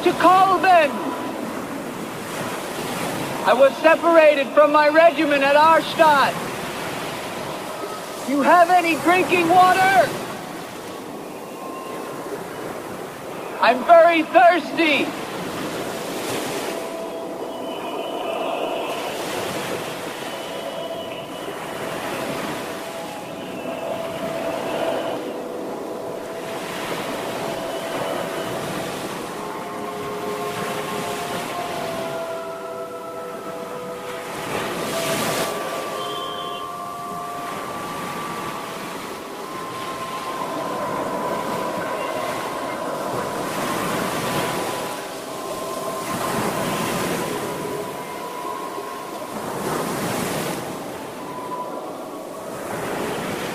To Colvin. I was separated from my regiment at Arstadt. You have any drinking water? I'm very thirsty.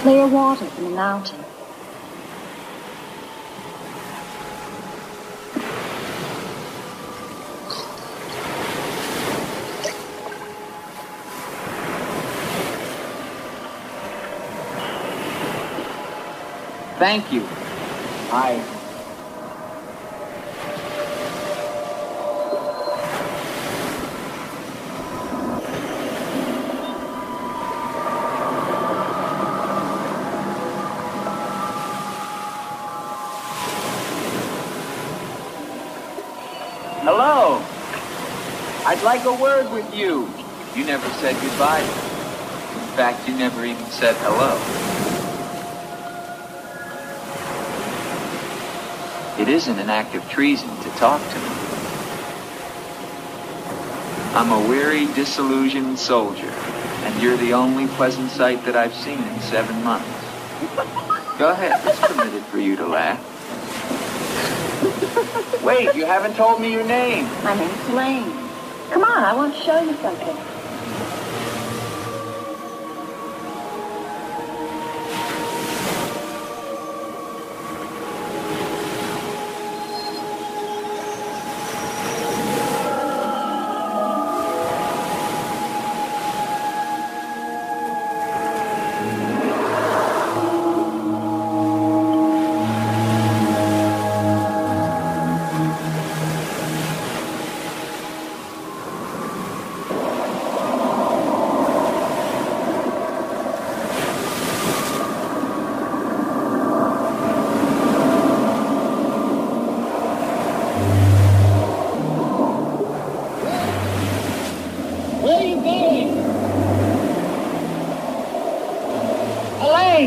Clear water from the mountain, Thank you. Hello. I'd like a word with you. You never said goodbye. In fact, you never even said hello. It isn't an act of treason to talk to me. I'm a weary, disillusioned soldier, and you're the only pleasant sight that I've seen in 7 months. Go ahead, it's permitted for you to laugh. Wait, you haven't told me your name. My name's Lane. Come on, I want to show you something.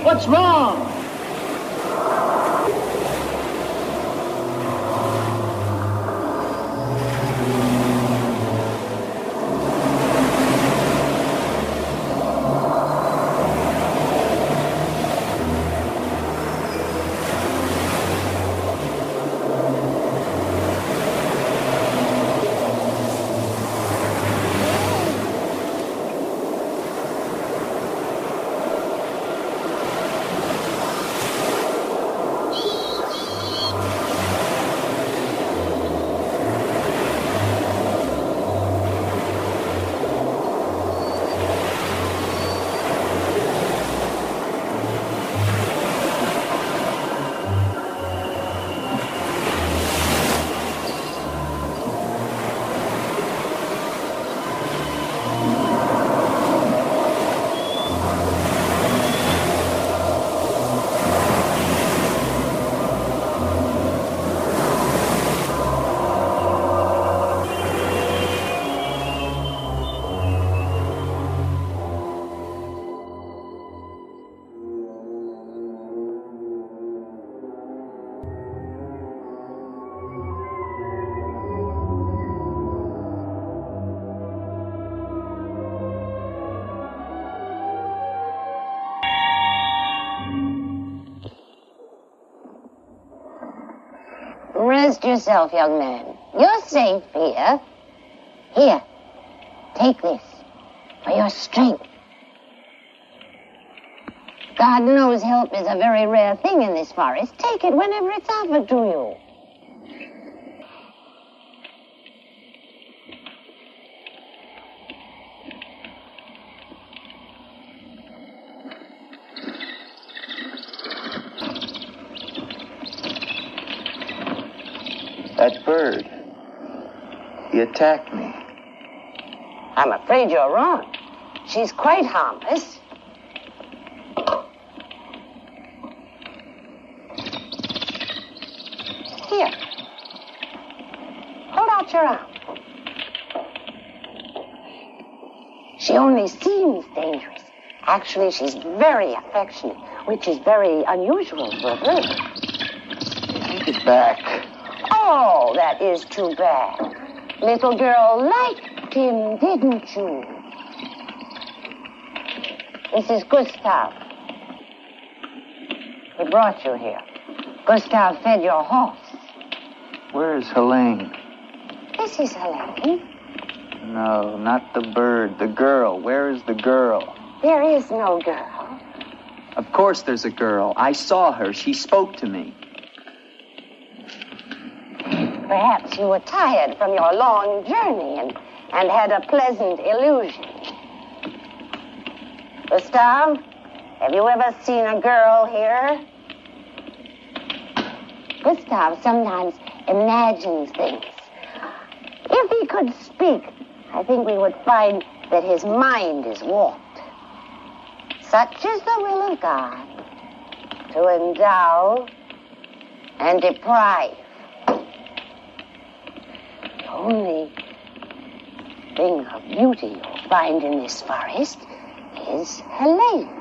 What's wrong? Rest yourself, young man. You're safe here. Here, take this for your strength. God knows help is a very rare thing in this forest. Take it whenever it's offered to you. That bird, he attacked me. I'm afraid you're wrong. She's quite harmless. Here. Hold out your arm. She only seems dangerous. Actually, she's very affectionate, which is very unusual for a bird. Take it back. Oh, that is too bad. Little girl liked him, didn't you? This is Gustav. He brought you here. Gustav fed your horse. Where is Helene? This is Helene. No, not the bird. The girl. Where is the girl? There is no girl. Of course there's a girl. I saw her. She spoke to me. Perhaps you were tired from your long journey and had a pleasant illusion. Gustav, have you ever seen a girl here? Gustav sometimes imagines things. If he could speak, I think we would find that his mind is warped. Such is the will of God, to endow and deprive. The only thing of beauty you'll find in this forest is Helene.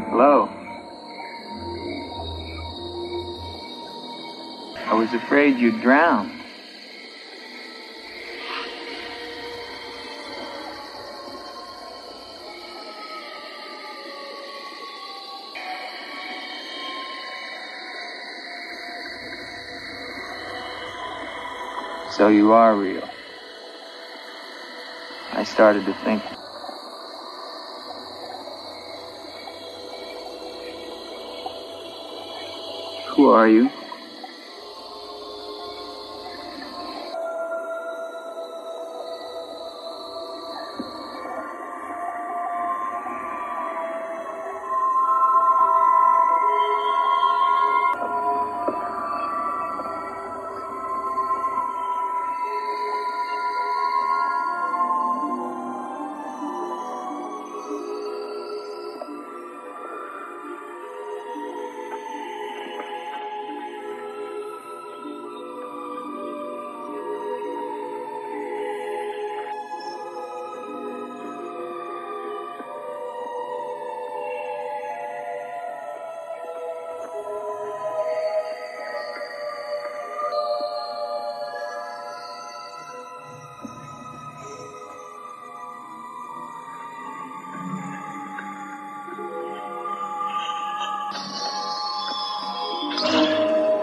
Hello. I was afraid you'd drown. So you are real. I started to think. Who are you?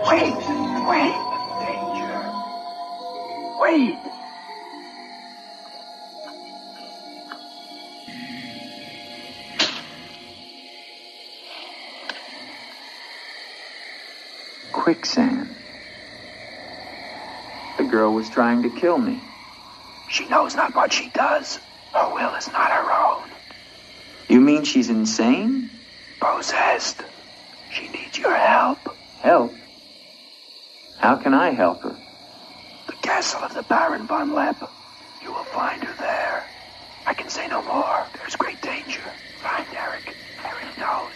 Wait, danger. Wait. Quicksand. The girl was trying to kill me. She knows not what she does. Her will is not her own. You mean she's insane? Possessed. She needs your help. Help? How can I help her? The castle of the Baron von Leppe. You will find her there. I can say no more. There's great danger. Find Eric. Eric knows.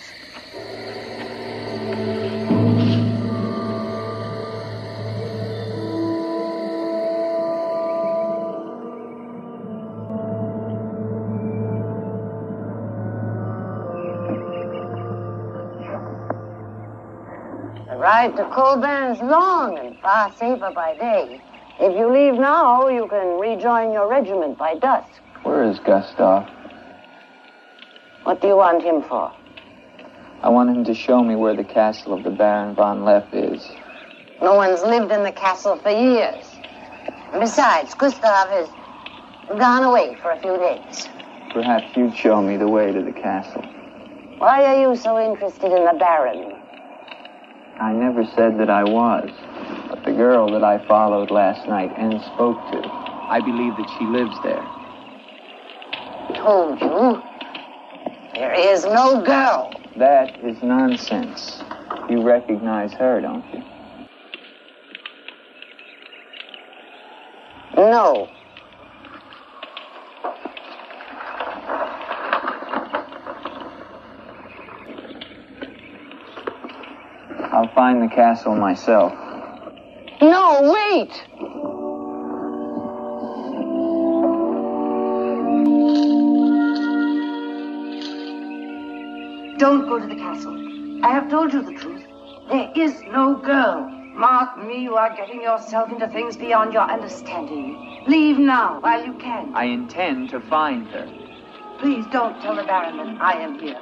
The ride to Colbert is long and far safer by day. If you leave now, you can rejoin your regiment by dusk. Where is Gustav? What do you want him for? I want him to show me where the castle of the Baron von Leppe is. No one's lived in the castle for years. And besides, Gustav has gone away for a few days. Perhaps you'd show me the way to the castle. Why are you so interested in the Baron? I never said that I was. But the girl that I followed last night and spoke to, I believe that she lives there. Told you. There is no girl. That is nonsense. You recognize her, don't you? No. I'll find the castle myself. No, wait! Don't go to the castle. I have told you the truth. There is no girl. Mark me, you are getting yourself into things beyond your understanding. Leave now, while you can. I intend to find her. Please don't tell the Baron that I am here.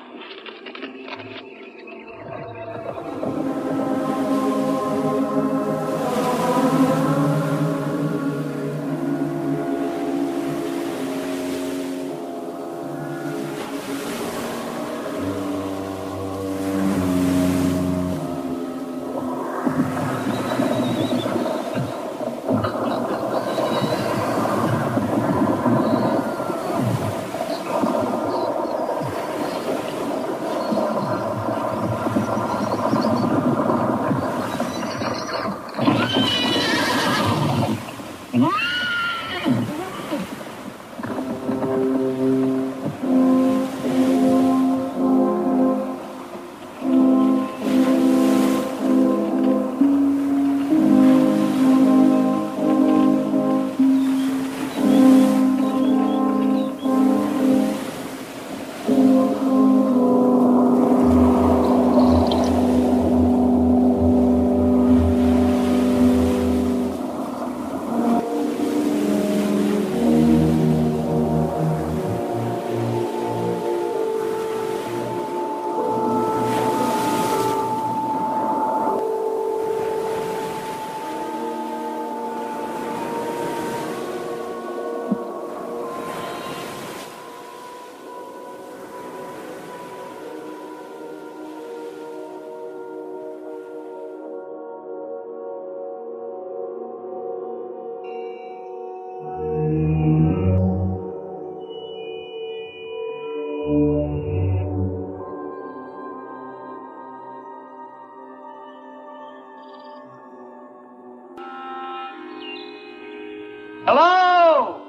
Hello?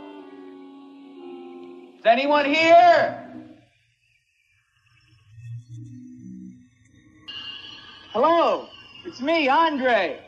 Is anyone here? Hello? It's me, Andre.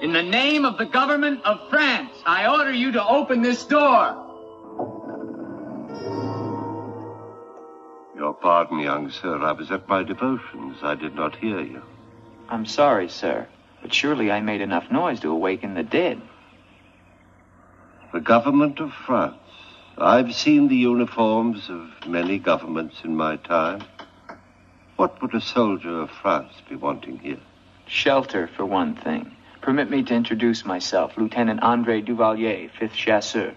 In the name of the government of France, I order you to open this door. Your pardon, young sir. I was at my devotions. I did not hear you. I'm sorry, sir, but surely I made enough noise to awaken the dead. The government of France. I've seen the uniforms of many governments in my time. What would a soldier of France be wanting here? Shelter, for one thing. Permit me to introduce myself, Lieutenant Andre Duvalier, 5th Chasseur.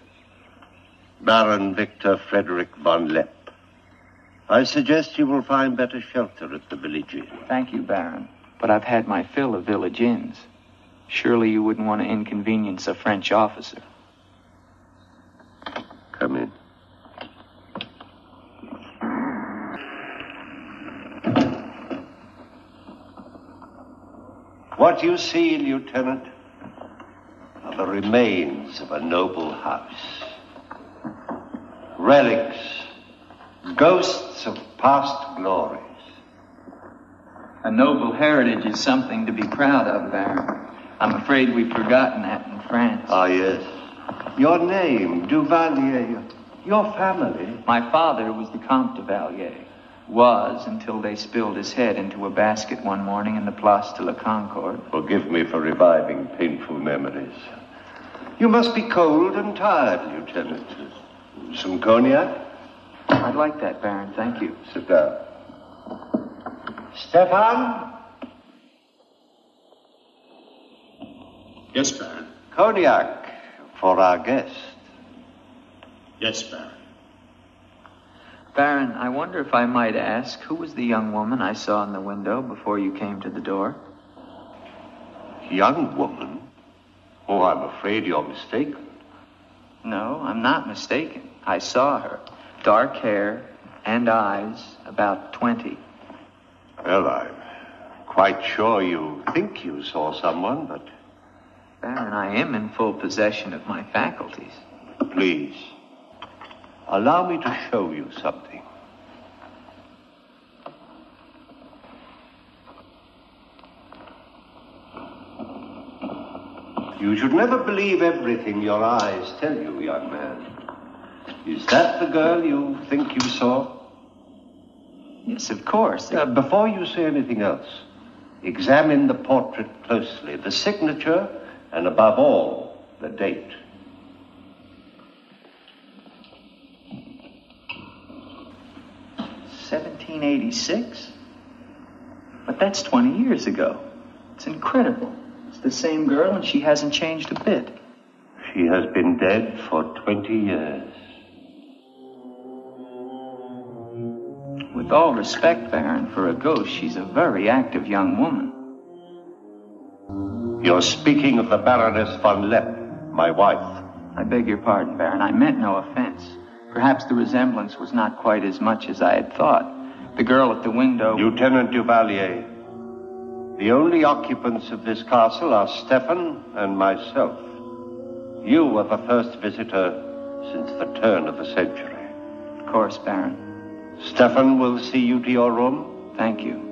Baron Victor Frederick von Leppe. I suggest you will find better shelter at the village inn. Thank you, Baron, but I've had my fill of village inns. Surely you wouldn't want to inconvenience a French officer. Come in. What you see, Lieutenant, are the remains of a noble house. Relics, ghosts of past glories. A noble heritage is something to be proud of, Baron. I'm afraid we've forgotten that in France. Ah, yes. Your name, Duvalier. Your family? My father was the Comte Duvalier. Was until they spilled his head into a basket one morning in the Place de la Concorde. Forgive me for reviving painful memories. You must be cold and tired, Lieutenant. Some cognac? I'd like that, Baron. Thank you. Sit down. Stefan? Yes, Baron. Cognac for our guest. Yes, Baron. Baron, I wonder if I might ask, who was the young woman I saw in the window before you came to the door? Young woman? Oh, I'm afraid you're mistaken. No, I'm not mistaken. I saw her. Dark hair and eyes, about 20. Well, I'm quite sure you think you saw someone, but... Baron, I am in full possession of my faculties. Please, allow me to show you something. You should never believe everything your eyes tell you, young man. Is that the girl you think you saw? Yes, of course. Before you say anything else, examine the portrait closely, the signature, and above all, the date. $1786? But that's 20 years ago. It's incredible. It's the same girl and she hasn't changed a bit. She has been dead for 20 years. With all respect, Baron, for a ghost, she's a very active young woman. You're speaking of the Baroness von Leppe, my wife. I beg your pardon, Baron. I meant no offense. Perhaps the resemblance was not quite as much as I had thought. The girl at the window... Lieutenant Duvalier, the only occupants of this castle are Stefan and myself. You are the first visitor since the turn of the century. Of course, Baron. Stefan will see you to your room. Thank you.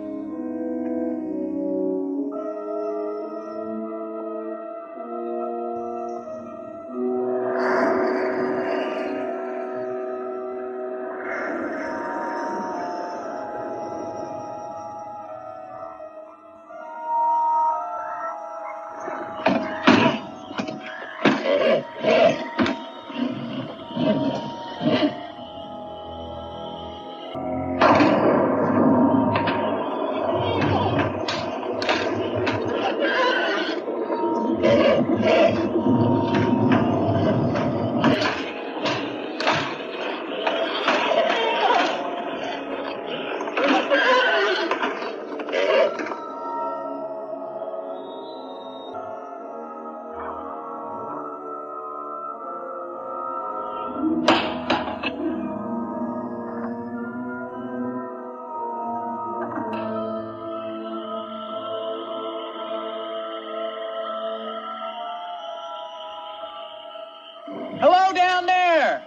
Hello down there!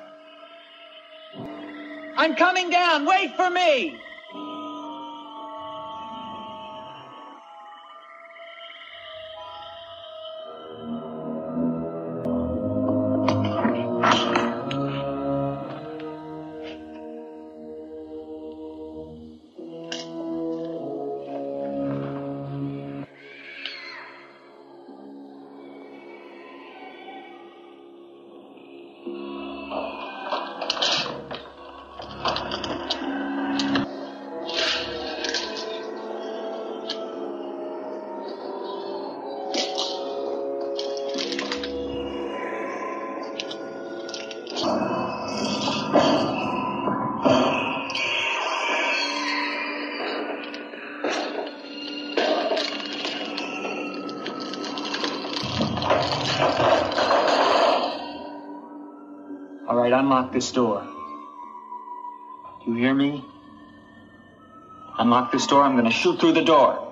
I'm coming down. Wait for me! All right, unlock this door. Do you hear me? Unlock this door, I'm gonna shoot through the door.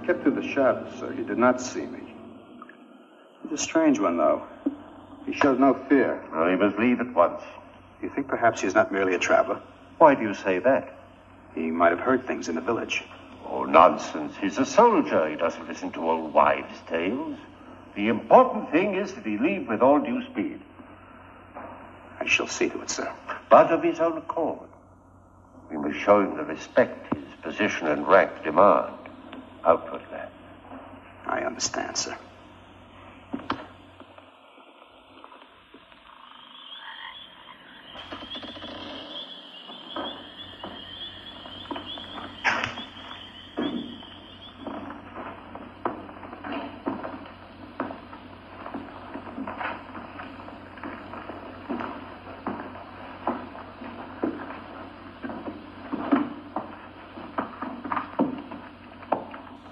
Kept through the shadows, sir. You did not see me. He's a strange one, though. He showed no fear. Well, he must leave at once. Do you think perhaps he's not merely a traveler? Why do you say that? He might have heard things in the village. Oh, nonsense. He's a soldier. He doesn't listen to old wives' tales. The important thing is that he leave with all due speed. I shall see to it, sir. But of his own accord. We must show him the respect his position and rank demand. Outwardly. I understand, sir.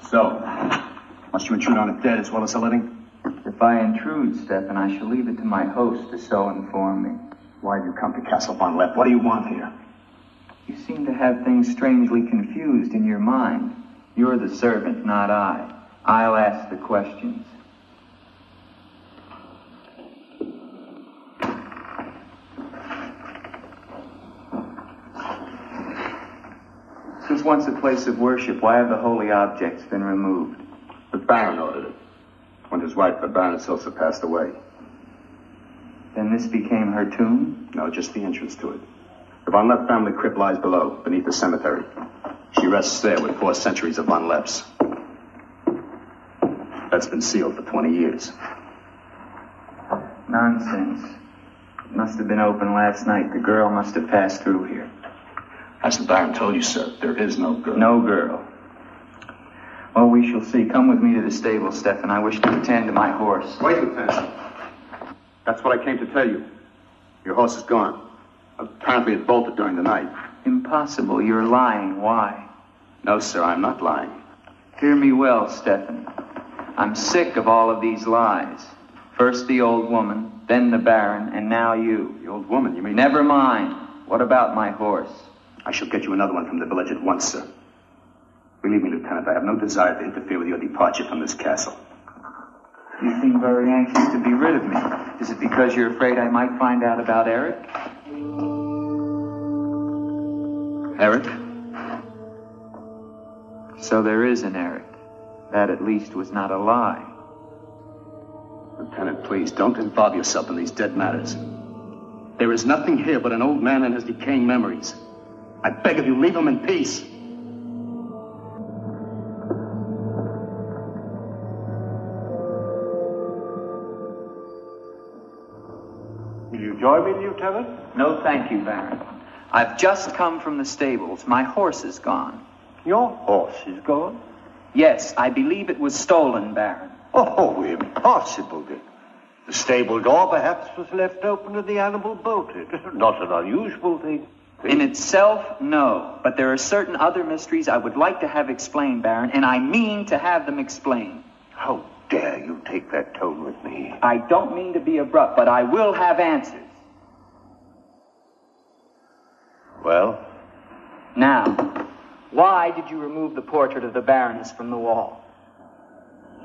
So, must you intrude on a dead as well as a living? If I intrude, Stefan, I shall leave it to my host to so inform me. Why have you come to Castle von Leppe? What do you want here? You seem to have things strangely confused in your mind. You're the servant, not I. I'll ask the questions. This was once a place of worship. Why have the holy objects been removed? The Baron ordered it. When his wife, the Baroness, also passed away. Then this became her tomb? No, just the entrance to it. The von Leppe family crypt lies below, beneath the cemetery. She rests there with 4 centuries of von Leppes. That's been sealed for 20 years. Nonsense. It must have been open last night. The girl must have passed through here. As the Baron told you, sir, there is no girl. No girl. Well, we shall see. Come with me to the stable, Stefan. I wish to attend to my horse. Wait, Lieutenant. That's what I came to tell you. Your horse is gone. Apparently it bolted during the night. Impossible. You're lying. Why? No, sir, I'm not lying. Hear me well, Stefan. I'm sick of all of these lies. First the old woman, then the Baron, and now you. The old woman, you mean? Never mind. What about my horse? I shall get you another one from the village at once, sir. Believe me, Lieutenant, I have no desire to interfere with your departure from this castle. You seem very anxious to be rid of me. Is it because you're afraid I might find out about Eric? Eric? So there is an Eric. That at least was not a lie. Lieutenant, please, don't involve yourself in these dead matters. There is nothing here but an old man and his decaying memories. I beg of you, leave him in peace. Will you join me, Lieutenant? No, thank you, Baron. I've just come from the stables. My horse is gone. Your horse is gone? Yes, I believe it was stolen, Baron. Oh, impossible, Dick. The stable door perhaps was left open and the animal bolted. Not an unusual thing. In itself, no. But there are certain other mysteries I would like to have explained, Baron, and I mean to have them explained. How dare you take that tone with me? I don't mean to be abrupt, but I will have answers. Well? Now, why did you remove the portrait of the Baroness from the wall?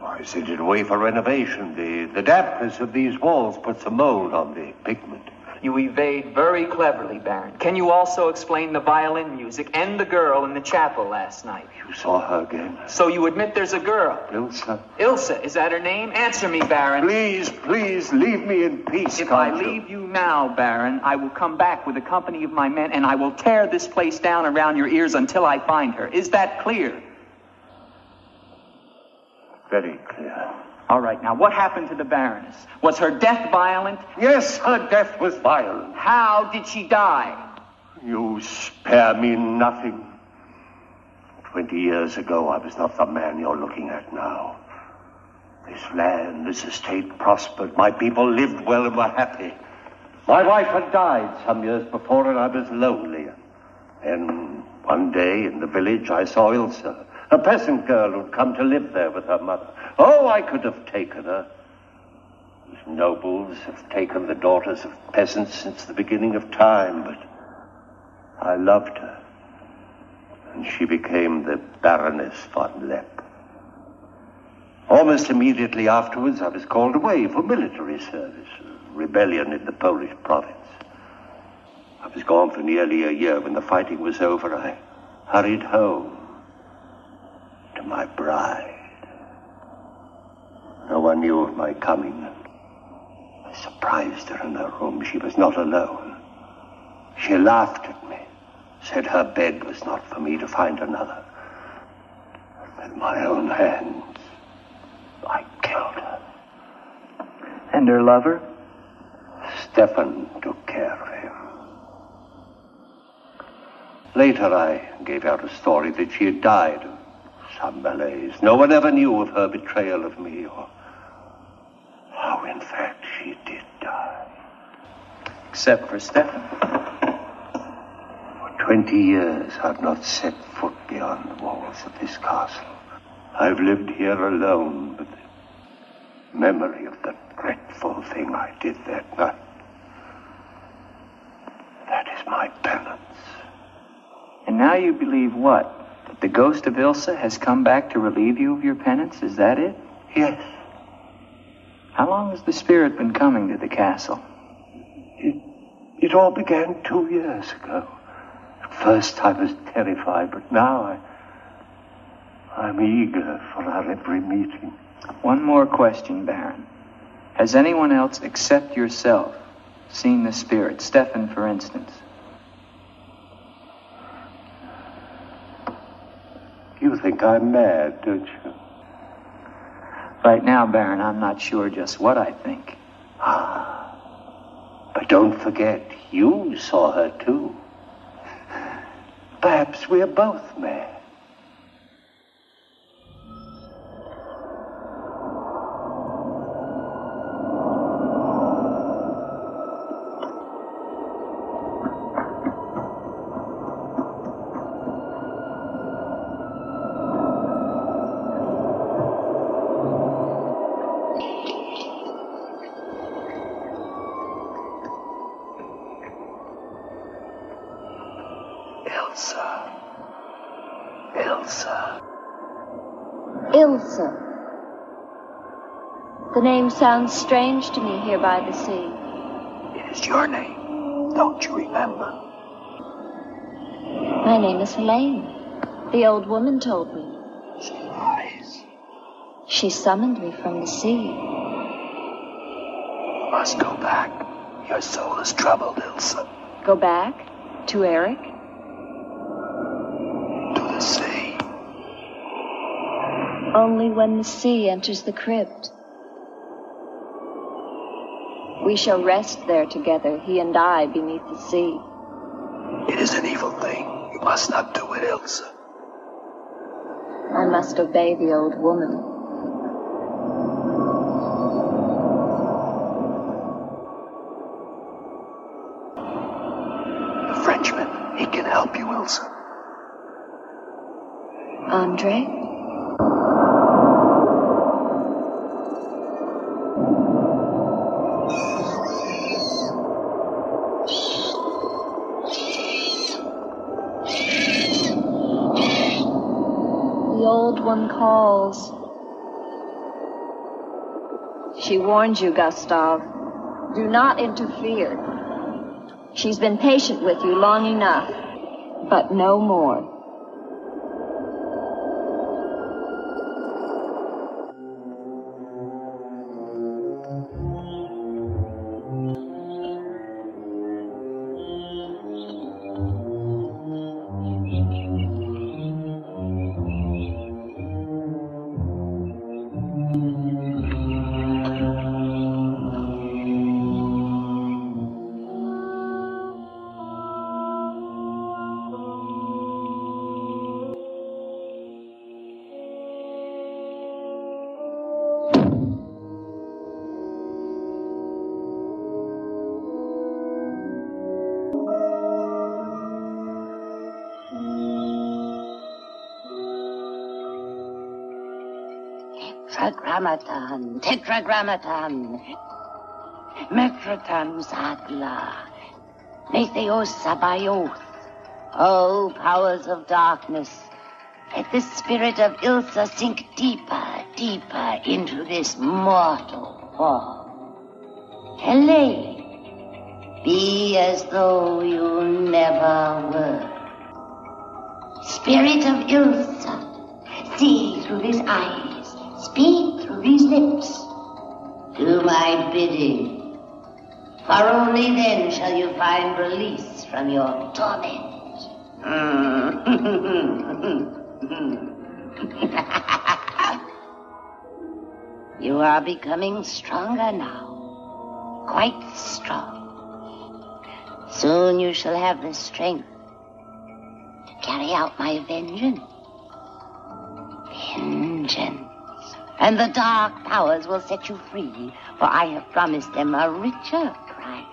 I sent it away for renovation. The dampness of these walls puts a mold on the pigment. You evade very cleverly, Baron. Can you also explain the violin music and the girl in the chapel last night? You saw her again? So you admit there's a girl? Ilsa. Ilsa, is that her name? Answer me, Baron. Please, leave me in peace, If I leave you now, Baron, I will come back with a company of my men, and I will tear this place down around your ears until I find her. Is that clear? Very clear. All right, now, what happened to the Baroness? Was her death violent? Yes, her death was violent. How did she die? You spare me nothing. 20 years ago, I was not the man you're looking at now. This land, this estate prospered. My people lived well and were happy. My wife had died some years before, and I was lonely. Then, one day in the village, I saw Ilsa, a peasant girl who'd come to live there with her mother. Oh, I could have taken her. These nobles have taken the daughters of peasants since the beginning of time, but I loved her. And she became the Baroness von Leppe. Almost immediately afterwards, I was called away for military service, a rebellion in the Polish province. I was gone for nearly a year. When the fighting was over, I hurried home to my bride. No one knew of my coming. I surprised her in her room. She was not alone. She laughed at me, said her bed was not for me to find another. With my own hands, I killed her. And her lover? Stefan took care of him. Later, I gave out a story that she had died of some malaise. No one ever knew of her betrayal of me, or how, in fact, she did die. Except for Stefan. For 20 years, I've not set foot beyond the walls of this castle. I've lived here alone with the memory of the dreadful thing I did that night. That is my penance. And now you believe what? That the ghost of Ilsa has come back to relieve you of your penance? Is that it? Yes. How long has the spirit been coming to the castle? It all began 2 years ago. At first I was terrified, but now I'm eager for our every meeting. One more question, Baron. Has anyone else except yourself seen the spirit? Stefan, for instance. You think I'm mad, don't you? Right now, Baron, I'm not sure just what I think. But don't forget, you saw her too. Perhaps we're both mad. Ilsa. The name sounds strange to me here by the sea. It is your name. Don't you remember? My name is Helene. The old woman told me. She lies. She summoned me from the sea. You must go back. Your soul is troubled, Ilsa. Go back? To Eric? To the sea. Only when the sea enters the crypt. We shall rest there together, he and I, beneath the sea. It is an evil thing. You must not do it, Ilsa. I must obey the old woman. The Frenchman, he can help you, Ilsa. Andre? The old one calls. She warns you, Gustav. Do not interfere. She's been patient with you long enough, but no more. Tetragrammaton, Metroton Sadla, Metheos Sabaoth. O powers of darkness, let the spirit of Ilsa sink deeper, deeper into this mortal form. Helene, be as though you never were. Spirit of Ilsa, see through these eyes, speak through these lips. Do my bidding, for only then shall you find release from your torment. You are becoming stronger now, quite strong. Soon you shall have the strength to carry out my vengeance. And the dark powers will set you free, for I have promised them a richer prize.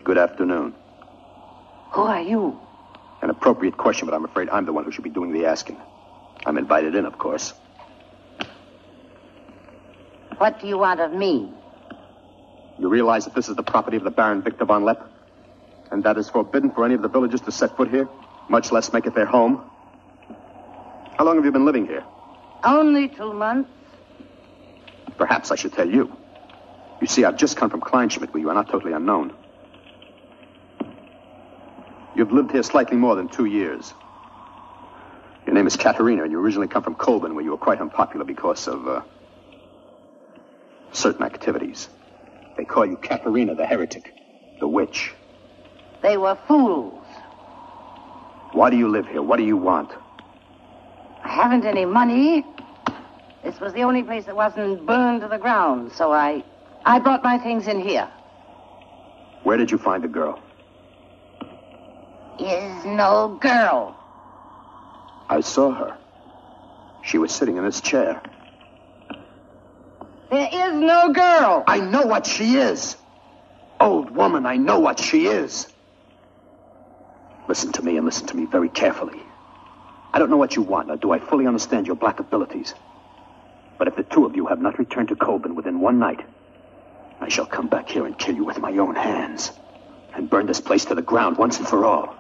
Good afternoon. Who are you? An appropriate question, but I'm afraid I'm the one who should be doing the asking. I'm invited in, of course. What do you want of me? You realize that this is the property of the Baron Victor von Leppe? And that is forbidden for any of the villagers to set foot here, much less make it their home? How long have you been living here? Only 2 months. Perhaps I should tell you. You see, I've just come from Kleinschmidt, where you are not totally unknown. You've lived here slightly more than 2 years. Your name is Katerina, and you originally come from Colburn, where you were quite unpopular because of, certain activities. They call you Katerina the heretic, the witch. They were fools. Why do you live here? What do you want? I haven't any money. This was the only place that wasn't burned to the ground, so I brought my things in here. Where did you find the girl? Is no girl. I saw her. She was sitting in this chair. There is no girl. I know what she is. Old woman, I know what she is. Listen to me, and listen to me very carefully. I don't know what you want, nor do I fully understand your black abilities. But if the two of you have not returned to Colburn within one night, I shall come back here and kill you with my own hands, and burn this place to the ground once and for all.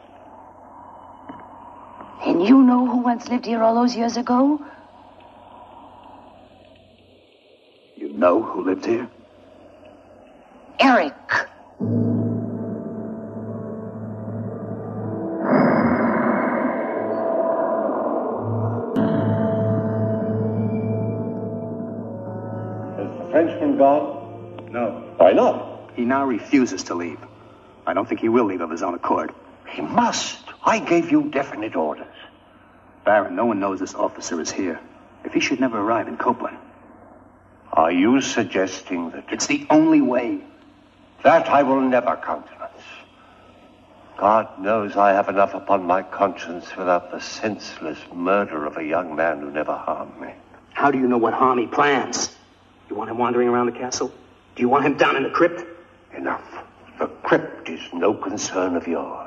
And you know who once lived here all those years ago? You know who lived here? Eric. Has the Frenchman gone? No. Why not? He now refuses to leave. I don't think he will leave of his own accord. He must. I gave you definite orders. Baron, no one knows this officer is here. If he should never arrive in Copeland. Are you suggesting that... It's the only way. That I will never countenance. God knows I have enough upon my conscience without the senseless murder of a young man who never harmed me. How do you know what harm he plans? You want him wandering around the castle? Do you want him down in the crypt? Enough. The crypt is no concern of yours.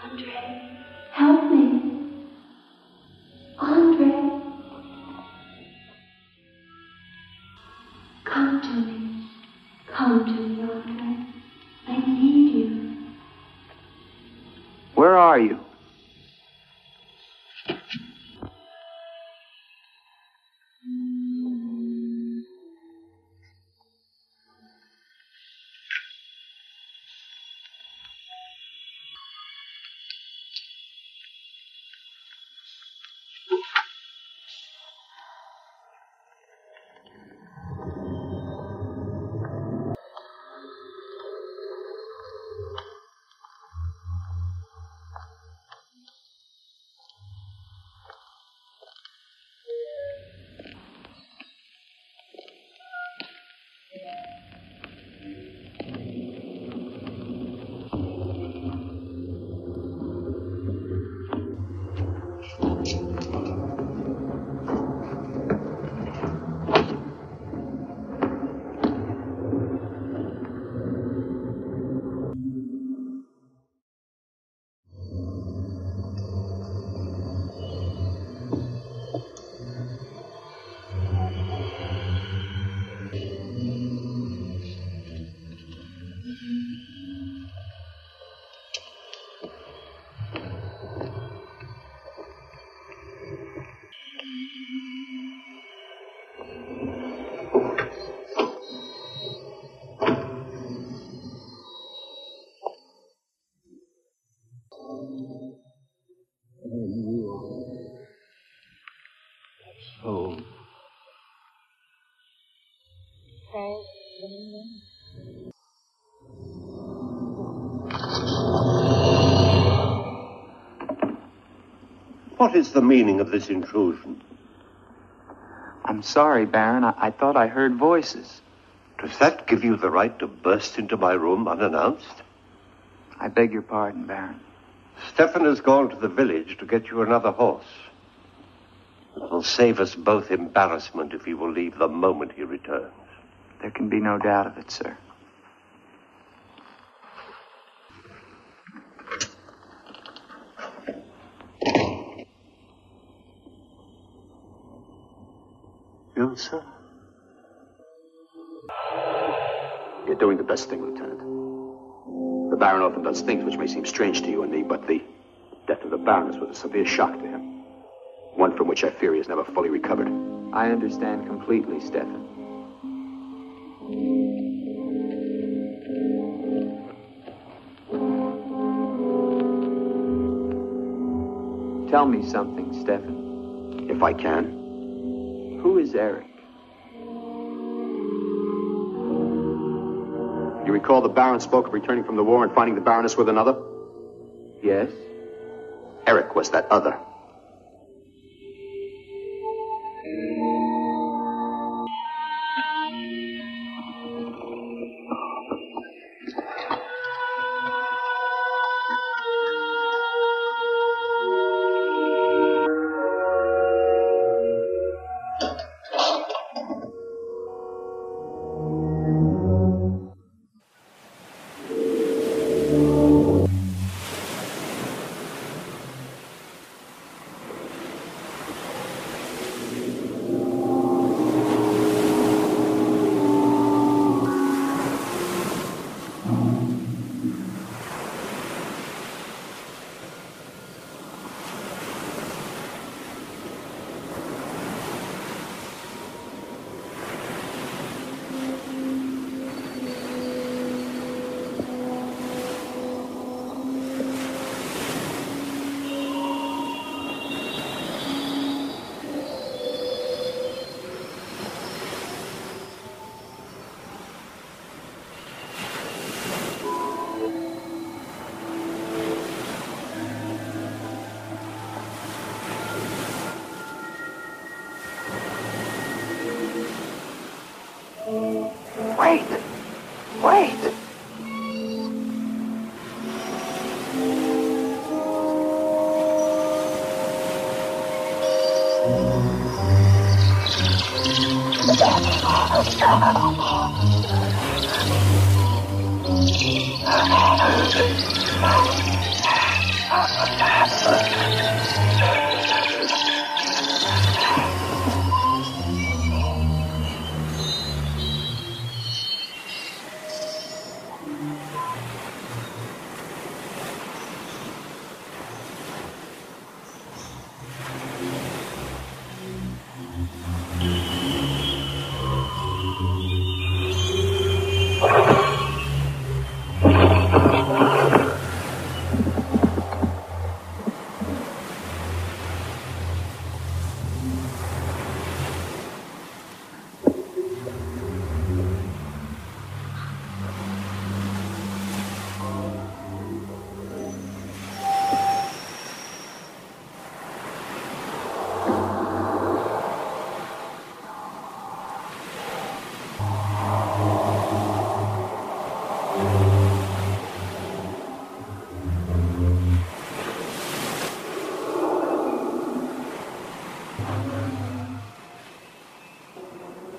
Andre, help me. Andre. Come to me. Come to me, Andre. I need you. Where are you? What is the meaning of this intrusion? I'm sorry, Baron. I thought I heard voices. Does that give you the right to burst into my room unannounced? I beg your pardon, Baron. Stefan has gone to the village to get you another horse. It will save us both embarrassment if he will leave the moment he returns. There can be no doubt of it, sir. You, sir? You're doing the best thing, Lieutenant. The Baron often does things which may seem strange to you and me, but the death of the Baroness was a severe shock to him. One from which I fear he has never fully recovered. I understand completely, Stefan. Tell me something, Stefan. If I can. Who is Eric? You recall the Baron spoke of returning from the war and finding the Baroness with another? Yes. Eric was that other.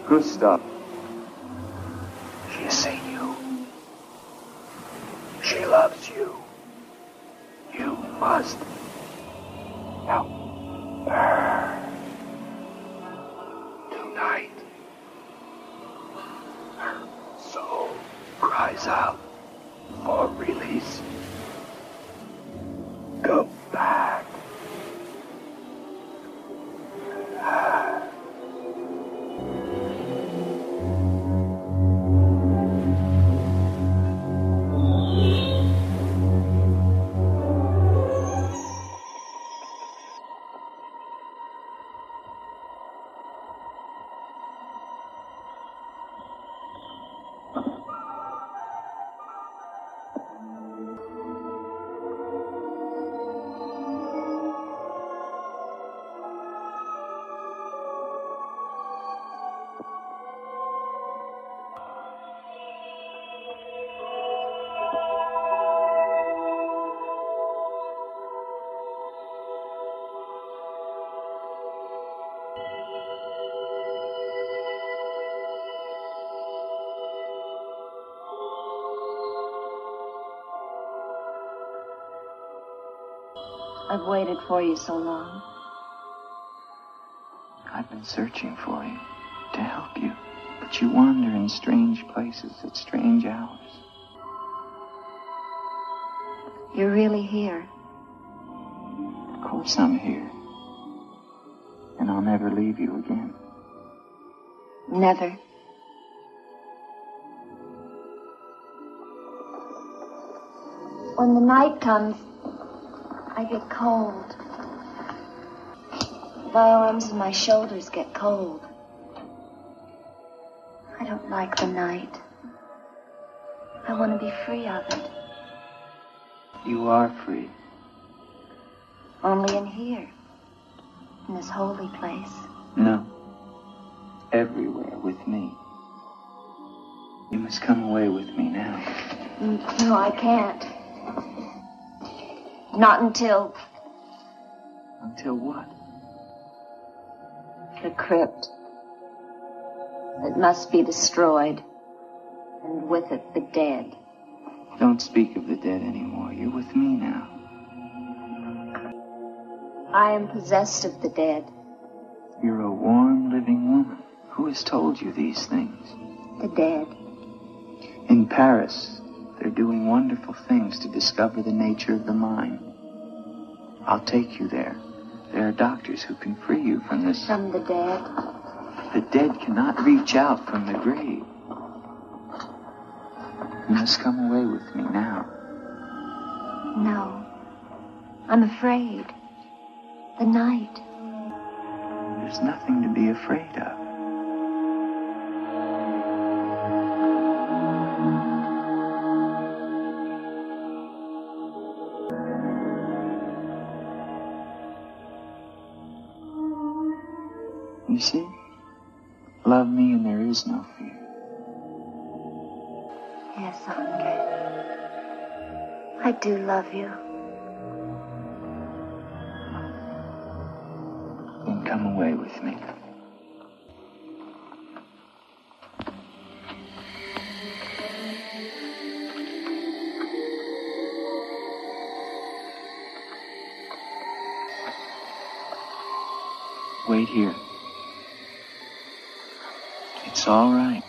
Gustav. She has seen you. She loves you. You must help her. Tonight, her soul cries out for release. Go back. I've waited for you so long. I've been searching for you, to help you. But you wander in strange places at strange hours. You're really here. Of course I'm here. And I'll never leave you again. Never. When the night comes, I get cold. My arms and my shoulders get cold. I don't like the night. I want to be free of it. You are free. Only in here. In this holy place. No. Everywhere with me. You must come away with me now. No, I can't. Not until... Until what? The crypt. It must be destroyed. And with it, the dead. Don't speak of the dead anymore. You're with me now. I am possessed of the dead. You're a warm, living woman. Who has told you these things? The dead. In Paris, they're doing wonderful things to discover the nature of the mind. I'll take you there. There are doctors who can free you from this... From the dead? The dead cannot reach out from the grave. You must come away with me now. No. I'm afraid. The night. There's nothing to be afraid of. You see? Love me and there is no fear. Yes, Andre. I do love you. Then come away with me. right here. It's all right.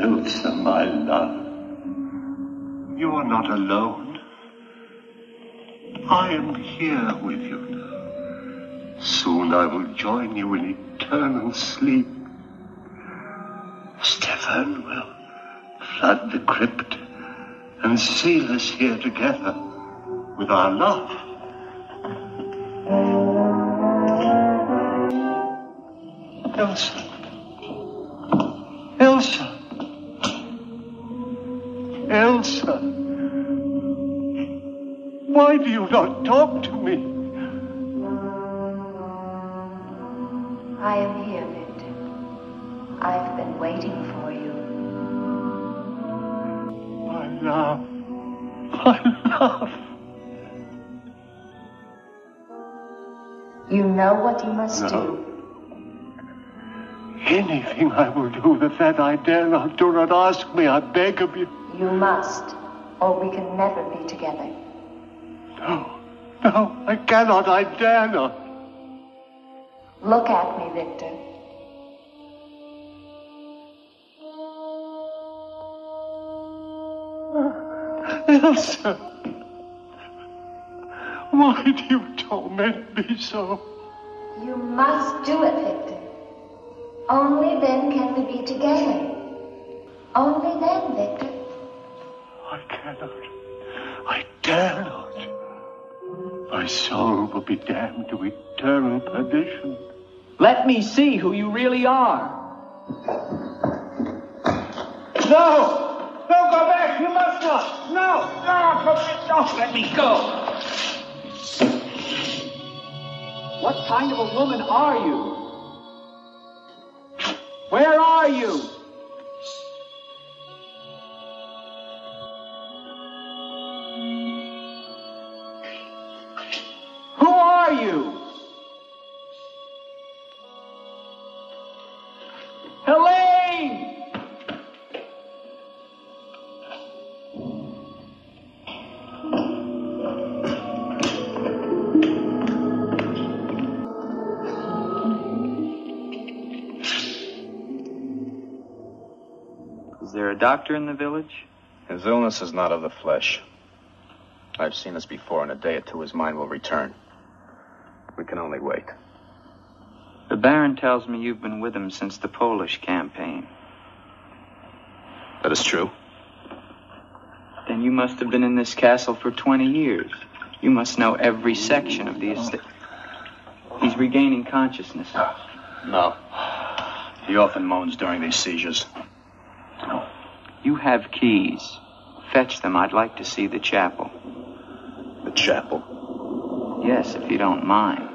Elsa, my love, you are not alone. I am here with you now. Soon I will join you in eternal sleep. Stefan will flood the crypt and seal us here together with our love. Elsa. Elsa. Elsa. Why do you not talk to me? I am here, Victor. I've been waiting for you. My love. My love. You know what you must do. Anything I will do that I dare not. Do not ask me, I beg of you. You must, or we can never be together. No, I cannot, I dare not. Look at me, Victor. Elsa, why do you torment me so? You must do it, Victor. Only then can we be together. Only then, Victor. I cannot. I dare not. My soul will be damned to eternal perdition. Let me see who you really are. No! Don't go back! You must not! No! Don't let me go! What kind of a woman are you? Where are you? Who are you? Helene! Is there a doctor in the village? His illness is not of the flesh. I've seen this before. In a day or two, his mind will return. We can only wait. The Baron tells me you've been with him since the Polish campaign. That is true. Then you must have been in this castle for 20 years. You must know every section of the estate. He's regaining consciousness. No. He often moans during these seizures. You have keys. Fetch them. I'd like to see the chapel. The chapel? Yes, if you don't mind.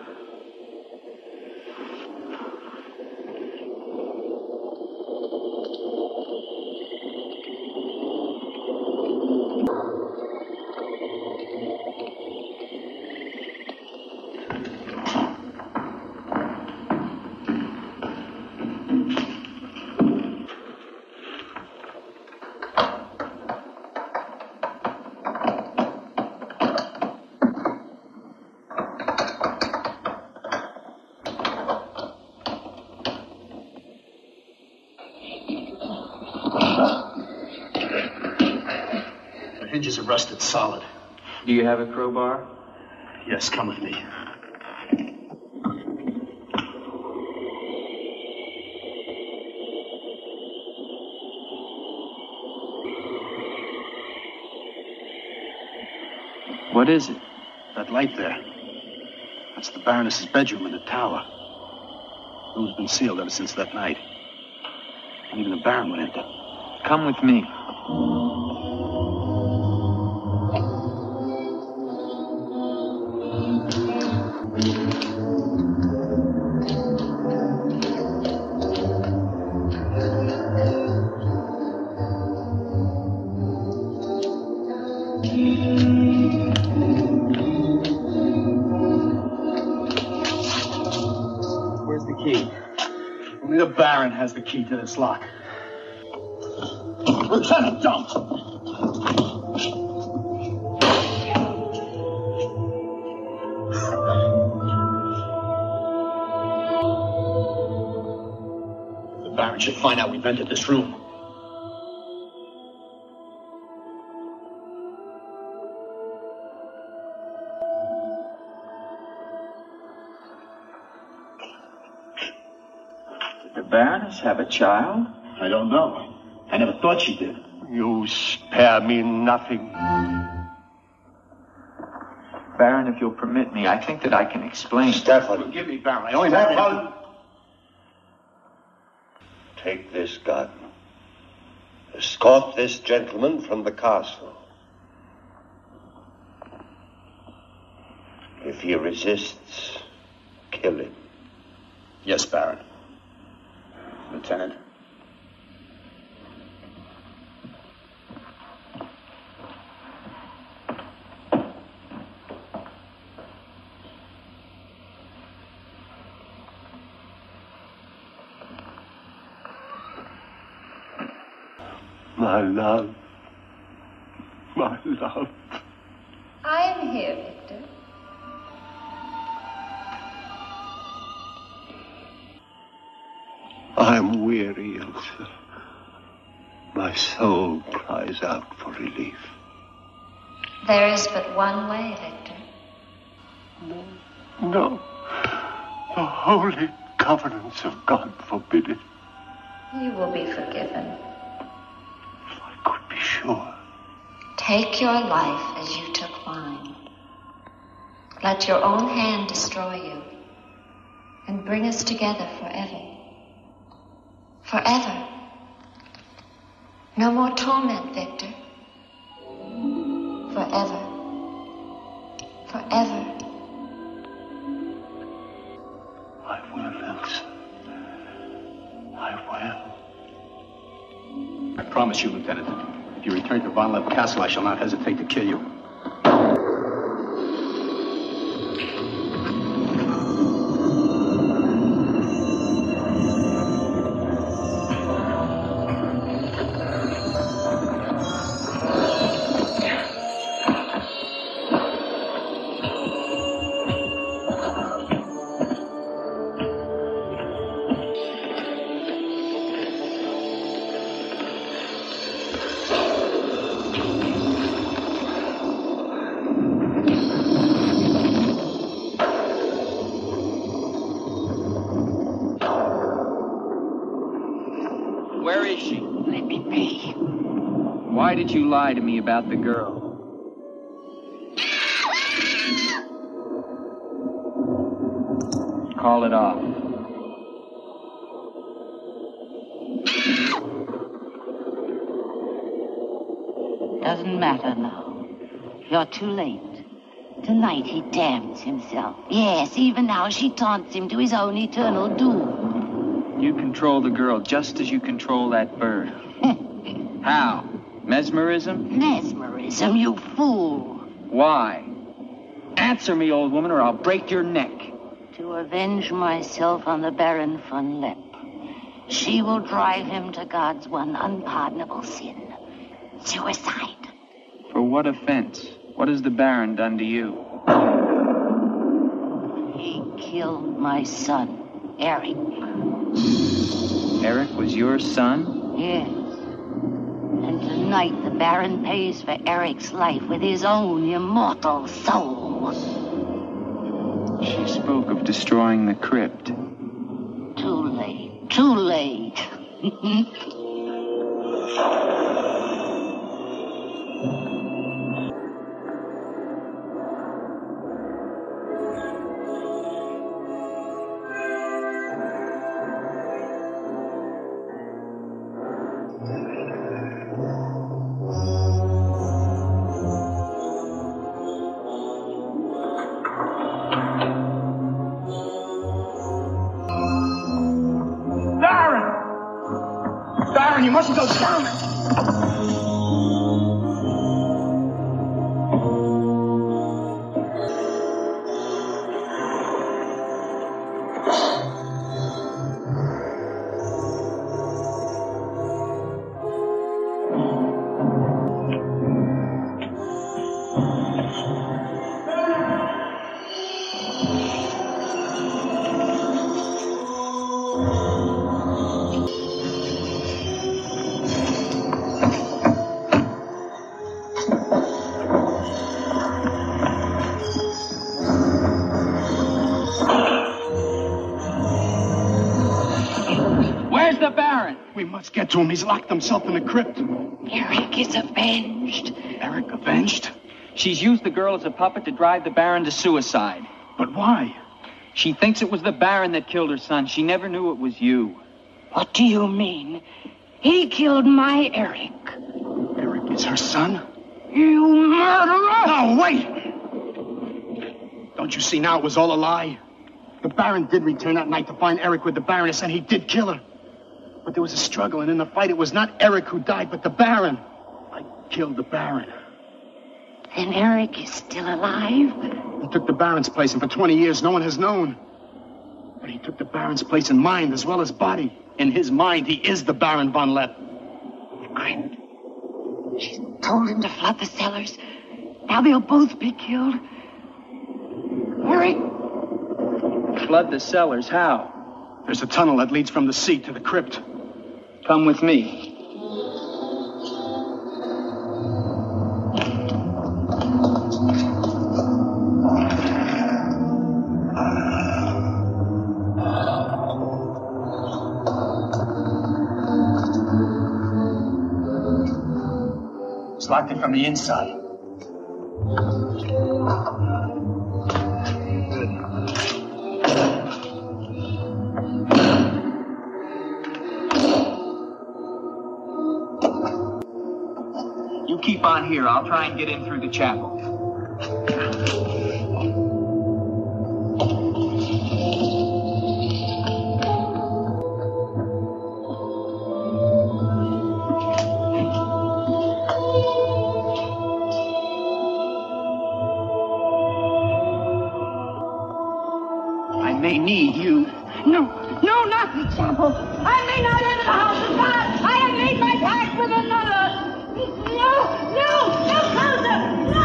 Hinges are rusted solid. Do you have a crowbar? Yes, come with me. What is it? That light there. That's the Baroness's bedroom in the tower. The room's been sealed ever since that night. And even the Baron went enter. Come with me. Only the Baron has the key to this lock. Lieutenant, don't! The Baron should find out we've entered this room. Baroness have a child? I don't know. I never thought she did. You spare me nothing. Baron, if you'll permit me, I think that I can explain. Stefan. Forgive me, Baron. I only want Take this gun. Escort this gentleman from the castle. If he resists, kill him. Yes, Baron. Lieutenant. My love. My love. I am here, Victor. I'm weary, Elsa. My soul cries out for relief. There is but one way, Victor. No. The holy covenants of God forbid it. You will be forgiven. If I could be sure. Take your life as you took mine. Let your own hand destroy you and bring us together forever. Forever. No more torment, Victor. Forever. Forever. I will, Elsa. I will. I promise you, Lieutenant, if you return to Von Leppe Castle, I shall not hesitate to kill you. Let me be. Why did you lie to me about the girl? Call it off. Doesn't matter now. You're too late. Tonight he damns himself. Yes, even now she taunts him to his own eternal doom. You control the girl just as you control that bird. How? Mesmerism? Mesmerism, you fool. Why? Answer me, old woman, or I'll break your neck. To avenge myself on the Baron von Leppe. She will drive him to God's one unpardonable sin. Suicide. For what offense? What has the Baron done to you? He killed my son, Eric. Eric was your son? Yes. And tonight the Baron pays for Eric's life with his own immortal soul. She spoke of destroying the crypt. Too late. Too late. You mustn't go down. Get to him. He's locked himself in the crypt. Eric is avenged. Eric avenged? She's used the girl as a puppet to drive the Baron to suicide. But why? She thinks it was the Baron that killed her son. She never knew it was you. What do you mean? He killed my Eric. Eric is her son? You murderer! No, wait! Don't you see now it was all a lie? The Baron did return that night to find Eric with the Baroness, and he did kill her. But there was a struggle, and in the fight, it was not Eric who died, but the Baron. I killed the Baron. Then Eric is still alive? He took the Baron's place, and for 20 years, no one has known. But he took the Baron's place in mind as well as body. In his mind, he is the Baron von Leppe. The crypt. She's told him to flood the cellars. Now they'll both be killed. Eric! Flood the cellars? How? There's a tunnel that leads from the sea to the crypt. Come with me. It's locked in from the inside. Keep on here. I'll try and get in through the chapel. I may need you. No, not the chapel. I may not enter the house of God. I have made my pact with another. No, closer! No!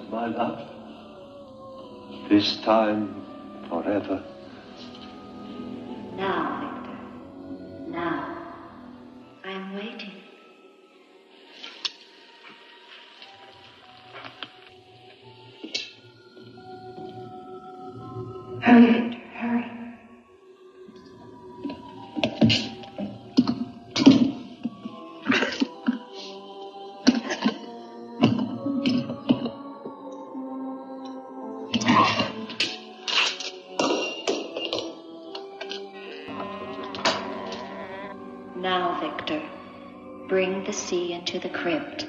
my love. This time, forever. Now, Victor. Now. I'm waiting. Hurry, Victor, hurry. Now, Victor, bring the sea into the crypt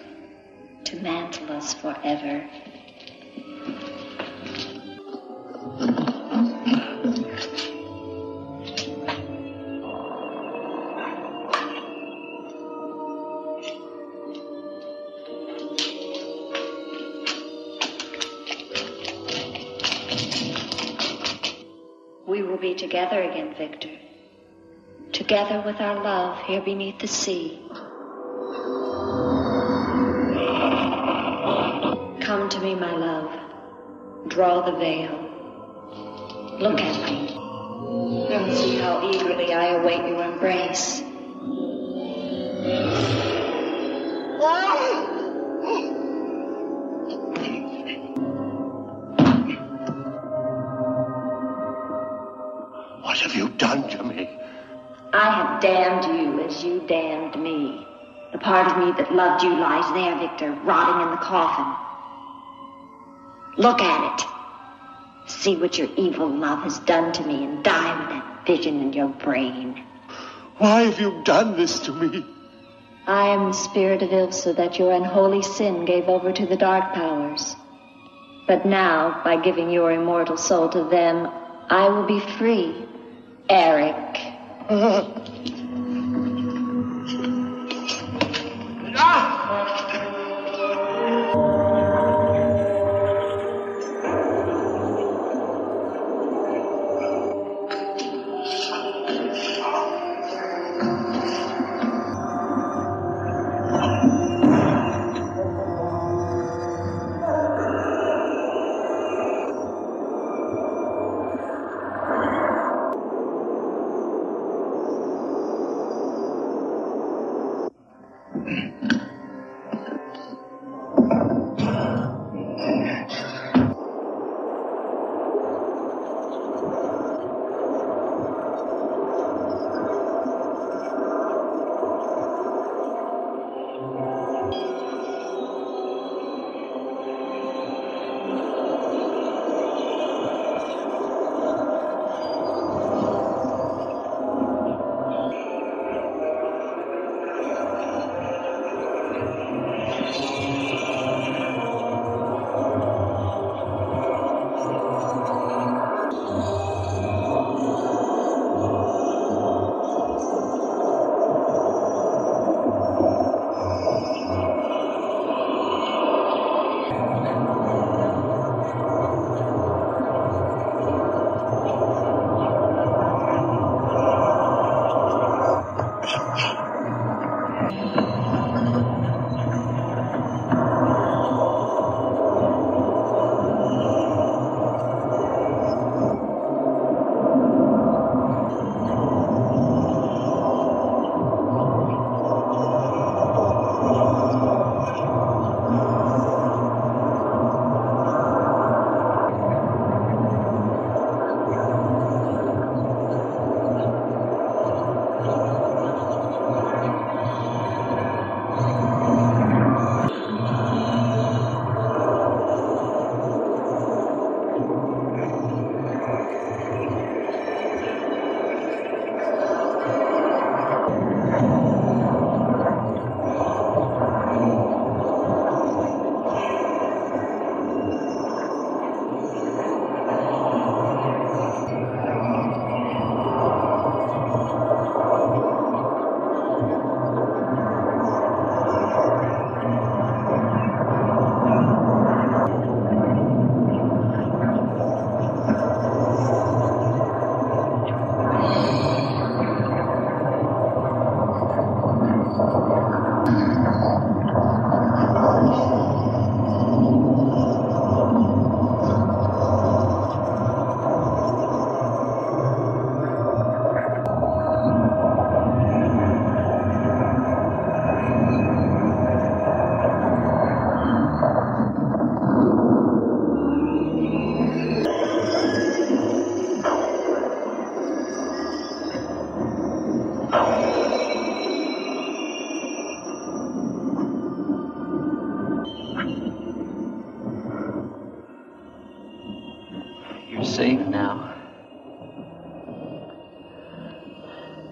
to mantle us forever. We will be together again, Victor. Together with our love here beneath the sea. Come to me, my love. Draw the veil. Look at me. And see how eagerly I await your embrace. What have you done to me? I have damned you as you damned me. The part of me that loved you lies there, Victor, rotting in the coffin. Look at it. See what your evil love has done to me and die with that vision in your brain. Why have you done this to me? I am the spirit of Ilsa that your unholy sin gave over to the dark powers. But now, by giving your immortal soul to them, I will be free. Eric.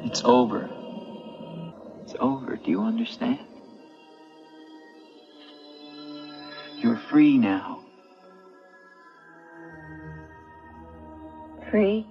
It's over. It's over. Do you understand? You're free now. Free?